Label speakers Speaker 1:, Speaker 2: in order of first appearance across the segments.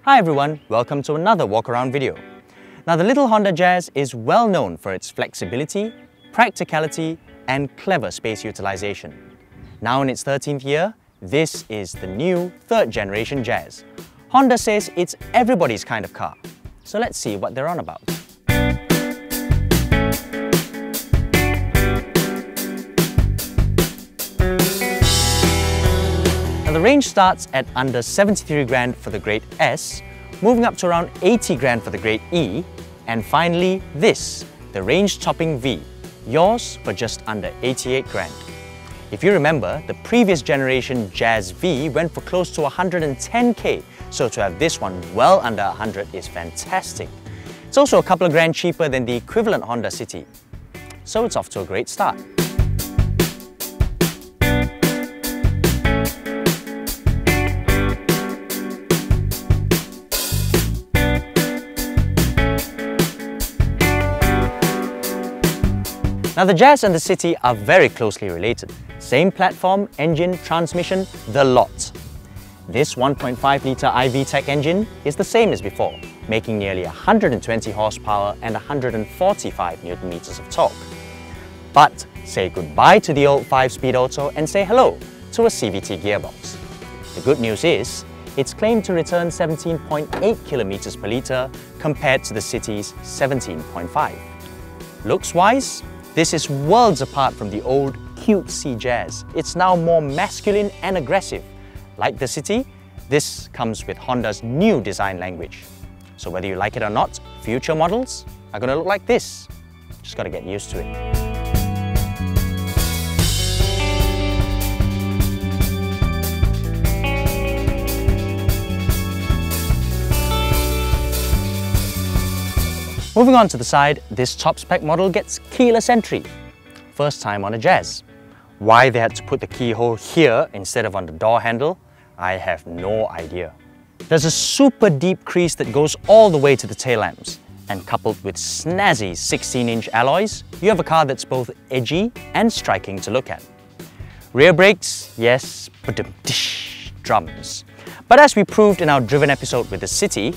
Speaker 1: Hi everyone, welcome to another walk around video. Now the little Honda Jazz is well known for its flexibility, practicality and clever space utilization. Now in its 13th year, this is the new third generation Jazz. Honda says it's everybody's kind of car. So let's see what they're on about. Now the range starts at under 73 grand for the Grade S, moving up to around 80 grand for the Grade E, and finally this, the range-topping V, yours for just under 88 grand. If you remember, the previous generation Jazz V went for close to 110k, so to have this one well under 100 is fantastic. It's also a couple of grand cheaper than the equivalent Honda City, so it's off to a great start. Now the Jazz and the City are very closely related. Same platform, engine, transmission, the lot. This 1.5-litre iVTEC engine is the same as before, making nearly 120 horsepower and 145 Nm of torque. But say goodbye to the old 5-speed auto and say hello to a CVT gearbox. The good news is, it's claimed to return 17.8 km per litre compared to the City's 17.5. Looks-wise, this is worlds apart from the old cutesy Jazz. It's now more masculine and aggressive. Like the City, this comes with Honda's new design language. So whether you like it or not, future models are going to look like this. Just got to get used to it. Moving on to the side, this top-spec model gets keyless entry. First time on a Jazz. Why they had to put the keyhole here instead of on the door handle, I have no idea. There's a super deep crease that goes all the way to the tail lamps, and coupled with snazzy 16-inch alloys, you have a car that's both edgy and striking to look at. Rear brakes, yes, drums. But as we proved in our driven episode with the City,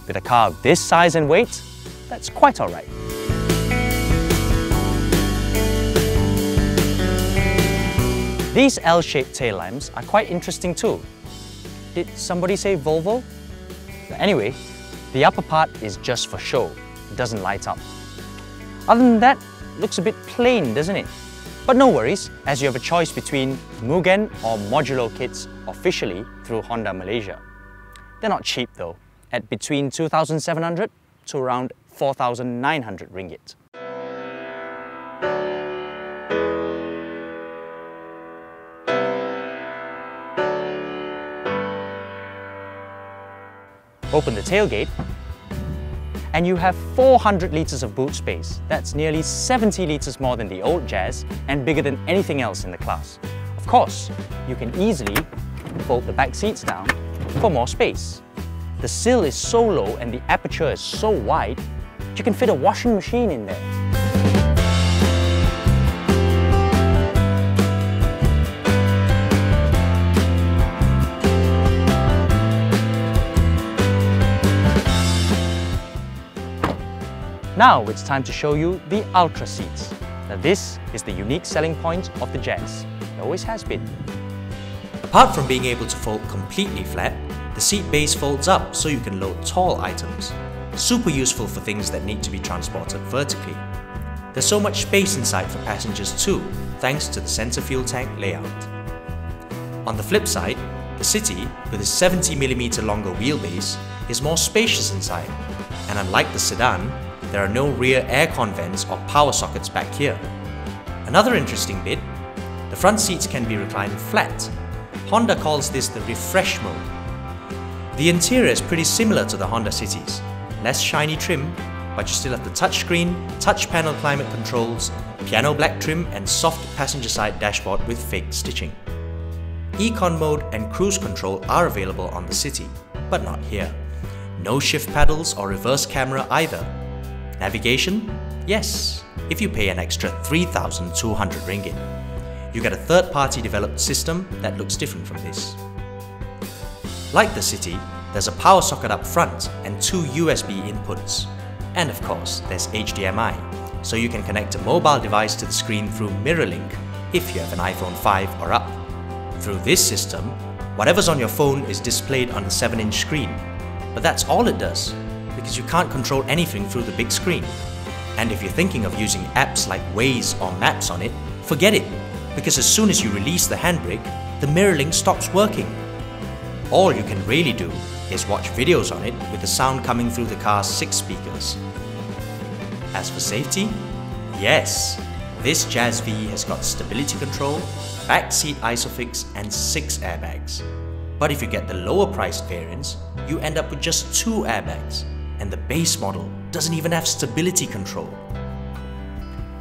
Speaker 1: with a car of this size and weight, that's quite alright. These L-shaped tail lamps are quite interesting too. Did somebody say Volvo? Anyway, the upper part is just for show. It doesn't light up. Other than that, looks a bit plain, doesn't it? But no worries, as you have a choice between Mugen or Modulo kits officially through Honda Malaysia. They're not cheap though, at between 2,700 to around 4,900 ringgit. Open the tailgate and you have 400 litres of boot space. That's nearly 70 litres more than the old Jazz and bigger than anything else in the class. Of course, you can easily fold the back seats down for more space. The sill is so low and the aperture is so wide, you can fit a washing machine in there. Now it's time to show you the Ultra seats. Now this is the unique selling point of the Jazz. It always has been.
Speaker 2: Apart from being able to fold completely flat, the seat base folds up so you can load tall items. Super useful for things that need to be transported vertically. There's so much space inside for passengers too, thanks to the center fuel tank layout. On the flip side, the City, with its 70mm longer wheelbase, is more spacious inside, and unlike the sedan, there are no rear aircon vents or power sockets back here. Another interesting bit, the front seats can be reclined flat. Honda calls this the refresh mode. The interior is pretty similar to the Honda City's. Less shiny trim, but you still have the touchscreen, touch panel climate controls, piano black trim and soft passenger side dashboard with fake stitching. Econ mode and cruise control are available on the City, but not here. No shift paddles or reverse camera either. Navigation? Yes, if you pay an extra 3,200 ringgit. You get a third-party developed system that looks different from this. Like the City, There's a power socket up front and 2 USB inputs. And of course, there's HDMI, so you can connect a mobile device to the screen through MirrorLink if you have an iPhone 5 or up. Through this system, whatever's on your phone is displayed on the 7-inch screen. But that's all it does, because you can't control anything through the big screen. And if you're thinking of using apps like Waze or Maps on it, forget it, because as soon as you release the handbrake, the MirrorLink stops working. All you can really do is watch videos on it with the sound coming through the car's 6 speakers. As for safety, yes, this Jazz V has got stability control, back seat ISOFIX and 6 airbags. But if you get the lower priced variants, you end up with just 2 airbags, and the base model doesn't even have stability control.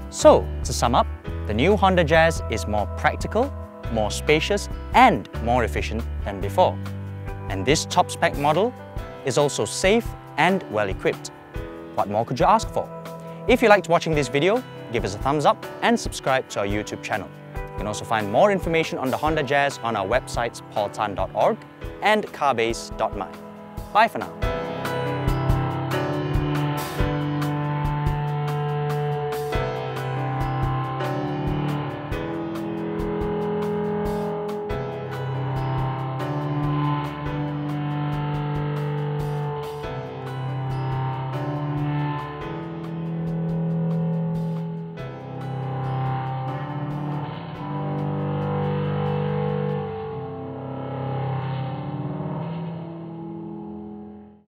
Speaker 1: So, to sum up, the new Honda Jazz is more practical, more spacious and more efficient than before. And this top spec model is also safe and well equipped. What more could you ask for? If you liked watching this video, give us a thumbs up and subscribe to our YouTube channel. You can also find more information on the Honda Jazz on our websites paultan.org and carbase.my. Bye for now.